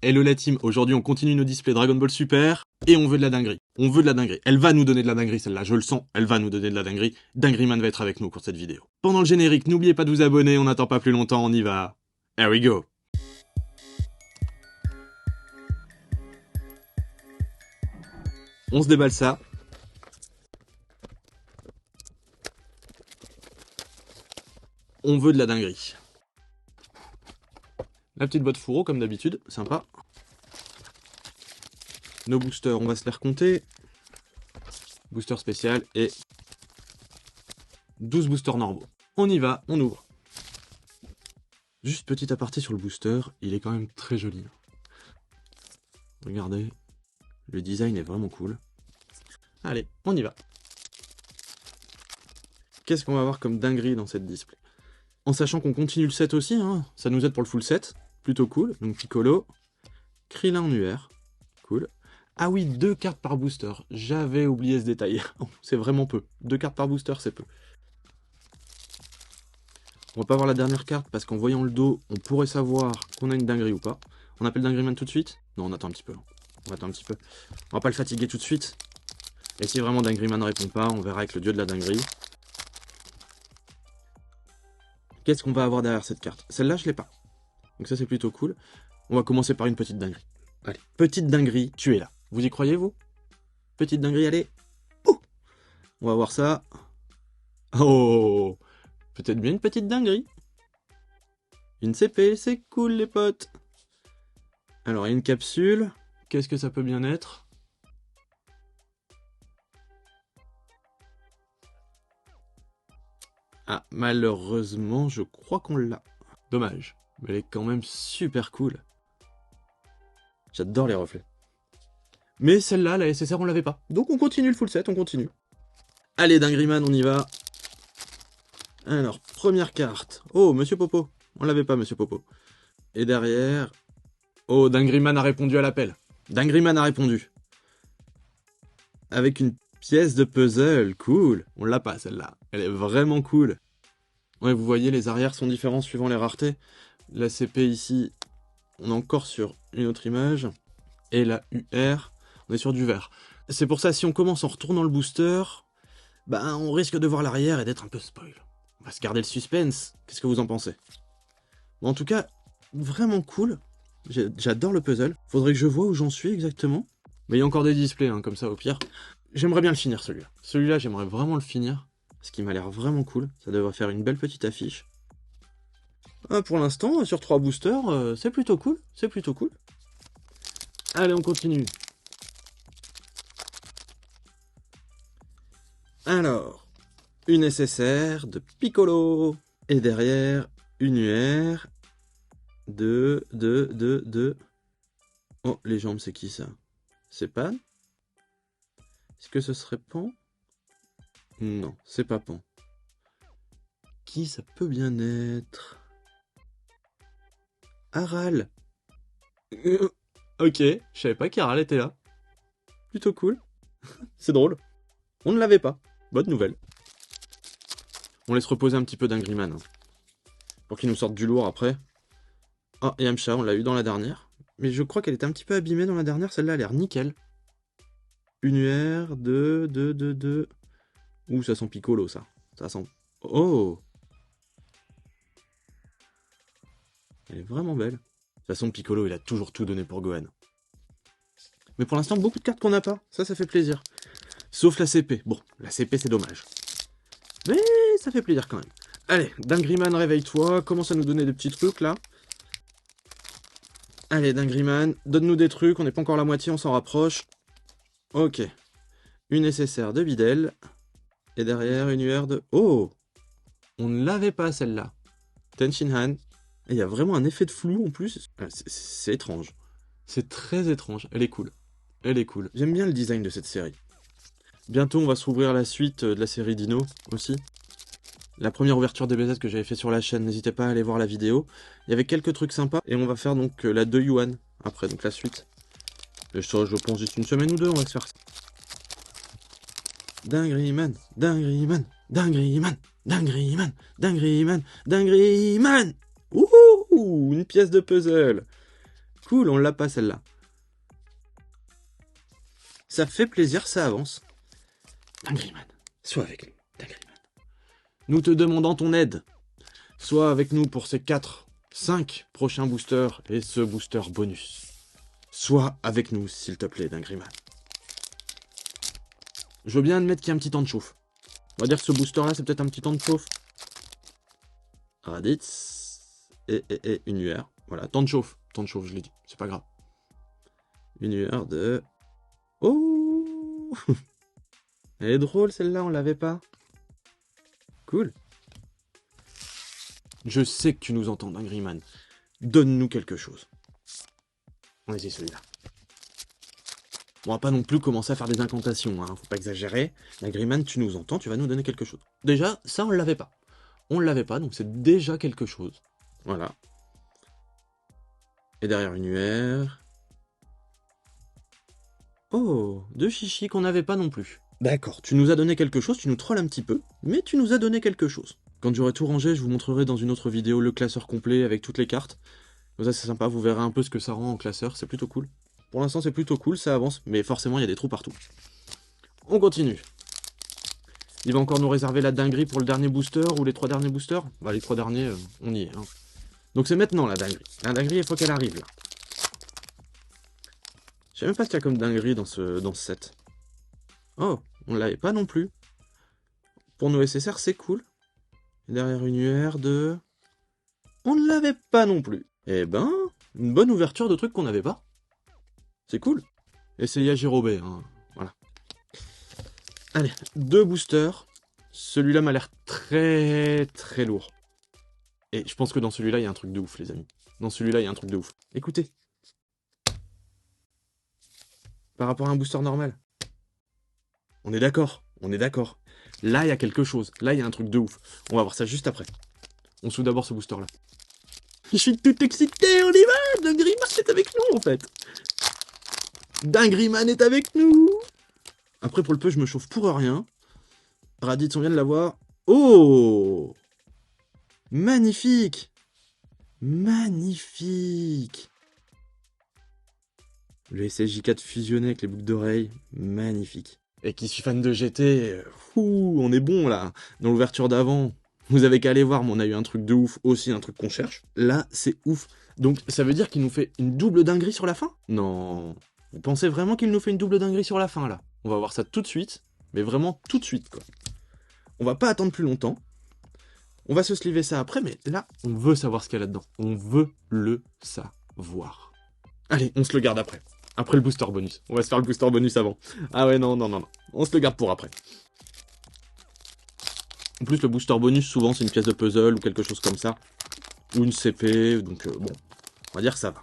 Hello la team, aujourd'hui on continue nos displays Dragon Ball Super, et on veut de la dinguerie. On veut de la dinguerie. Elle va nous donner de la dinguerie celle-là, je le sens, elle va nous donner de la dinguerie. Dingueryman va être avec nous pour cette vidéo. Pendant le générique, n'oubliez pas de vous abonner, on n'attend pas plus longtemps, on y va. Here we go. On se déballe ça. On veut de la dinguerie. La petite boîte fourreau comme d'habitude, sympa. Nos boosters, on va se les recompter. Booster spécial et 12 boosters normaux. On y va, on ouvre. Juste petit aparté sur le booster, il est quand même très joli. Regardez, le design est vraiment cool. Allez, on y va. Qu'est-ce qu'on va avoir comme dinguerie dans cette display? En sachant qu'on continue le set aussi, hein, ça nous aide pour le full set. Plutôt cool. Donc Piccolo, Krillin en UR, cool. Ah oui, 2 cartes par booster. J'avais oublié ce détail. C'est vraiment peu. 2 cartes par booster, c'est peu. On va pas voir la dernière carte parce qu'en voyant le dos, on pourrait savoir qu'on a une dinguerie ou pas. On appelle Dingueryman tout de suite? Non, on attend un petit peu. On attend un petit peu. On va pas le fatiguer tout de suite. Et si vraiment Dingueryman ne répond pas, on verra avec le dieu de la dinguerie. Qu'est-ce qu'on va avoir derrière cette carte? Celle-là, je l'ai pas. Donc ça, c'est plutôt cool. On va commencer par une petite dinguerie. Allez, petite dinguerie, tu es là. Vous y croyez, vous? Petite dinguerie, allez. Oh, on va voir ça. Oh, peut-être bien une petite dinguerie. Une CP, c'est cool, les potes. Alors, il y a une capsule. Qu'est-ce que ça peut bien être? Ah, malheureusement, je crois qu'on l'a. Dommage. Mais elle est quand même super cool. J'adore les reflets. Mais celle-là, la SSR, on l'avait pas. Donc on continue le full set, on continue. Allez, Dingueryman, on y va. Alors, première carte. Oh, Monsieur Popo. On l'avait pas, Monsieur Popo. Et derrière... Oh, Dingueryman a répondu à l'appel. Dingueryman a répondu. Avec une pièce de puzzle. Cool. On l'a pas, celle-là. Elle est vraiment cool. Ouais, vous voyez, les arrières sont différents suivant les raretés. La CP ici, on est encore sur une autre image. Et la UR, on est sur du vert. C'est pour ça, si on commence en retournant le booster, ben on risque de voir l'arrière et d'être un peu spoil. On va se garder le suspense. Qu'est-ce que vous en pensez? Bon, en tout cas, vraiment cool. J'adore le puzzle. Faudrait que je vois où j'en suis exactement. Mais il y a encore des displays, hein, comme ça, au pire. J'aimerais bien le finir, celui-là. Celui-là, j'aimerais vraiment le finir. Parce qu'il m'a l'air vraiment cool. Ça devrait faire une belle petite affiche. Pour l'instant, sur 3 boosters, c'est plutôt cool. C'est plutôt cool. Allez, on continue. Alors, une SSR de Piccolo. Et derrière, une UR de... Oh, les jambes, c'est qui ça? C'est Pan? Est-ce que ce serait Pan? Non, c'est pas Pan. Qui ça peut bien être? Aral. Ok, je savais pas qu'Aral était là. Plutôt cool. C'est drôle. On ne l'avait pas. Bonne nouvelle. On laisse reposer un petit peu Dingueryman. Hein, pour qu'il nous sorte du lourd après. Oh, Yamcha, on l'a eu dans la dernière. Mais je crois qu'elle était un petit peu abîmée dans la dernière. Celle-là a l'air nickel. Une UR, deux. Ouh, ça sent Piccolo, ça. Ça sent... Oh! Elle est vraiment belle. De toute façon, Piccolo, il a toujours tout donné pour Gohan. Mais pour l'instant, beaucoup de cartes qu'on n'a pas. Ça fait plaisir. Sauf la CP. Bon, la CP, c'est dommage. Mais ça fait plaisir quand même. Allez, Dingueryman, réveille-toi. Commence à nous donner des petits trucs, là. Allez, Dingueryman, donne-nous des trucs. On n'est pas encore à la moitié, on s'en rapproche. Ok. Une SSR de Videl. Et derrière, une UR de... Oh! On ne l'avait pas, celle-là. Tenshinhan. Et il y a vraiment un effet de flou, en plus. C'est étrange. C'est très étrange. Elle est cool. Elle est cool. J'aime bien le design de cette série. Bientôt, on va s'ouvrir la suite de la série Dino, aussi. La première ouverture DBZ que j'avais fait sur la chaîne, n'hésitez pas à aller voir la vidéo. Il y avait quelques trucs sympas. Et on va faire donc la 2 Yuan, après, donc la suite. Et ça, je pense, juste une semaine ou deux, on va se faire ça. Dingueryman, Dingueryman, Dingueryman, Dingueryman, Dingueryman, Dingueryman. Ouh, une pièce de puzzle. Cool, on l'a pas celle-là. Ça fait plaisir, ça avance. Dingryman, sois avec nous, Dingryman. Nous te demandons ton aide. Sois avec nous pour ces 5 prochains boosters et ce booster bonus. Sois avec nous, s'il te plaît, Dingryman. Je veux bien admettre qu'il y a un petit temps de chauffe. On va dire que ce booster-là, c'est peut-être un petit temps de chauffe. Raditz et une UR. Voilà, temps de chauffe, je l'ai dit, c'est pas grave. Une UR de... Oh elle est drôle celle-là, on l'avait pas. Cool. Je sais que tu nous entends, Dingryman. Donne-nous quelque chose. On va essayer celui-là. On va pas non plus commencer à faire des incantations, hein. Faut pas exagérer. Dingryman, tu nous entends, tu vas nous donner quelque chose. Déjà, ça on l'avait pas. On l'avait pas, donc c'est déjà quelque chose. Voilà. Et derrière une UR... Oh, 2 chichis qu'on n'avait pas non plus. D'accord, tu nous as donné quelque chose, tu nous trolles un petit peu, mais tu nous as donné quelque chose. Quand j'aurai tout rangé, je vous montrerai dans une autre vidéo le classeur complet avec toutes les cartes. Comme ça c'est sympa, vous verrez un peu ce que ça rend en classeur, c'est plutôt cool. Pour l'instant c'est plutôt cool, ça avance, mais forcément il y a des trous partout. On continue. Il va encore nous réserver la dinguerie pour le dernier booster, ou les 3 derniers boosters. Bah les 3 derniers, on y est. Hein. Donc c'est maintenant la dinguerie. La dinguerie, il faut qu'elle arrive là. Je sais même pas ce qu'il y a comme dinguerie dans ce set. Oh, on l'avait pas non plus. Pour nos SSR, c'est cool. Et derrière une UR de... On ne l'avait pas non plus. Eh ben, une bonne ouverture de trucs qu'on n'avait pas. C'est cool. Essayez à Girobé, hein. Voilà. Allez, 2 boosters. Celui-là m'a l'air très lourd. Et je pense que dans celui-là, il y a un truc de ouf, les amis. Dans celui-là, il y a un truc de ouf. Écoutez. Par rapport à un booster normal. On est d'accord, on est d'accord. Là, il y a quelque chose. Là, il y a un truc de ouf. On va voir ça juste après. On soude d'abord ce booster-là. Je suis tout excité, on y va. Dingryman est avec nous, en fait. Dingryman est avec nous. Après, pour le peu, je me chauffe pour rien. Raditz, on vient de l'avoir. Oh, magnifique. Magnifique. Le SSJ4 fusionné avec les boucles d'oreilles. Magnifique. Et qui suis fan de GT, on est bon là. Dans l'ouverture d'avant, vous avez qu'à aller voir, mais on a eu un truc de ouf aussi, un truc qu'on cherche. Là, c'est ouf. Donc, ça veut dire qu'il nous fait une double dinguerie sur la fin? Non. Vous pensez vraiment qu'il nous fait une double dinguerie sur la fin, là? On va voir ça tout de suite, mais vraiment tout de suite, quoi. On va pas attendre plus longtemps. On va se sliver ça après, mais là, on veut savoir ce qu'il y a là-dedans. On veut le savoir. Allez, on se le garde après. Après le booster bonus. On va se faire le booster bonus avant. Ah ouais, non. On se le garde pour après. En plus, le booster bonus, souvent, c'est une pièce de puzzle ou quelque chose comme ça. Ou une CP, donc bon. On va dire que ça va.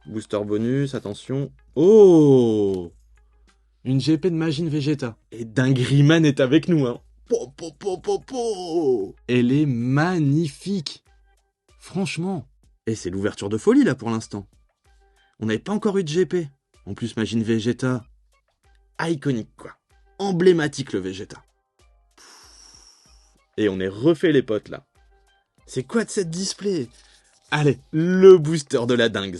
Booster bonus, attention. Oh, une GP de Majin Vegeta. Et Dingryman est avec nous, hein. Elle est magnifique. Franchement. Et c'est l'ouverture de folie, là, pour l'instant. On n'avait pas encore eu de GP. En plus, Majin Vegeta. Iconique, quoi. Emblématique, le Vegeta. Et on est refait, les potes, là. C'est quoi de cette display? Allez, le booster de la dingue.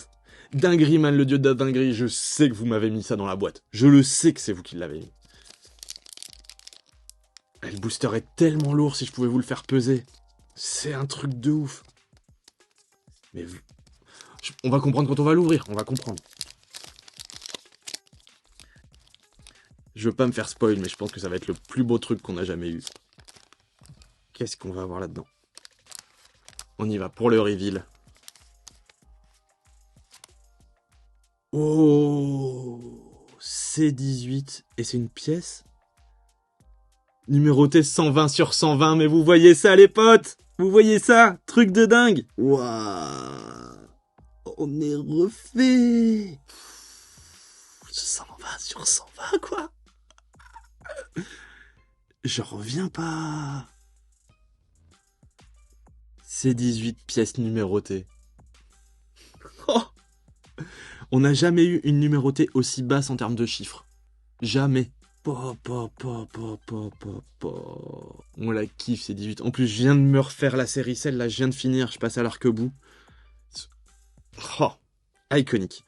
Dingryman, le dieu de la dinguerie, je sais que vous m'avez mis ça dans la boîte. Je le sais que c'est vous qui l'avez mis. Et le booster est tellement lourd, si je pouvais vous le faire peser. C'est un truc de ouf. Mais on va comprendre quand on va l'ouvrir, on va comprendre. Je veux pas me faire spoil, mais je pense que ça va être le plus beau truc qu'on a jamais eu. Qu'est-ce qu'on va avoir là-dedans? On y va pour le reveal. Oh, C18. Et c'est une pièce numérotée 120 sur 120. Mais vous voyez ça, les potes? Vous voyez ça? Truc de dingue. Waouh. On est refait. 120 sur 120, quoi. Je reviens pas. C'est 18 pièces numérotées. Oh, on n'a jamais eu une numérotée aussi basse en termes de chiffres. Jamais. On la kiffe, c'est 18. En plus, je viens de me refaire la série celle là, je viens de finir, je passe à l'arc-bout. Oh, Iconique.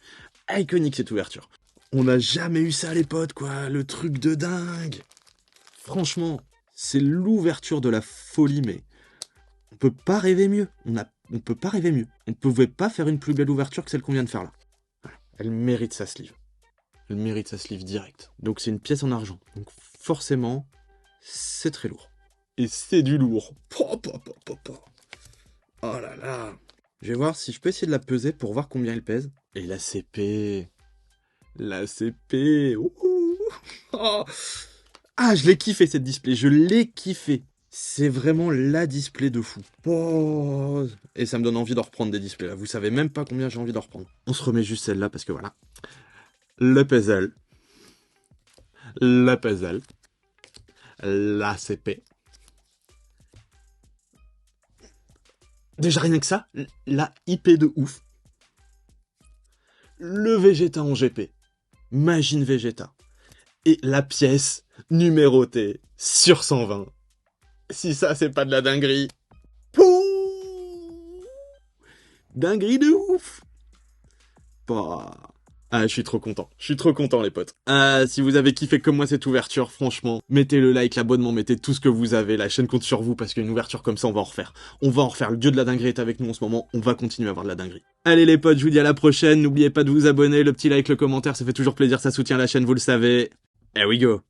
Iconique cette ouverture. On n'a jamais eu ça les potes quoi, le truc de dingue. Franchement, c'est l'ouverture de la folie, mais on peut pas rêver mieux. On peut pas rêver mieux. On ne pouvait pas faire une plus belle ouverture que celle qu'on vient de faire là. Voilà. Elle mérite sa sleeve. Elle mérite sa sleeve direct. Donc c'est une pièce en argent. Donc forcément, c'est très lourd. Et c'est du lourd. Oh là là. Je vais voir si je peux essayer de la peser pour voir combien elle pèse. Et la CP. La CP. Ouh. Oh. Ah, je l'ai kiffé cette display. Je l'ai kiffé. C'est vraiment la display de fou. Oh. Et ça me donne envie d'en reprendre des displays là. Vous savez même pas combien j'ai envie d'en reprendre. On se remet juste celle-là parce que voilà. Le puzzle. Le puzzle. La CP. Déjà rien que ça, la IP de ouf. Le Vegeta en GP. Majin Vegeta. Et la pièce numérotée sur 120. Si ça, c'est pas de la dinguerie. Pouh, dinguerie de ouf. Bah. Ah, je suis trop content. Je suis trop content, les potes. Ah, si vous avez kiffé comme moi cette ouverture, franchement, mettez le like, l'abonnement, mettez tout ce que vous avez. La chaîne compte sur vous parce qu'une ouverture comme ça, on va en refaire. On va en refaire. Le dieu de la dinguerie est avec nous en ce moment. On va continuer à avoir de la dinguerie. Allez, les potes, je vous dis à la prochaine. N'oubliez pas de vous abonner, le petit like, le commentaire, ça fait toujours plaisir, ça soutient la chaîne, vous le savez. Here we go.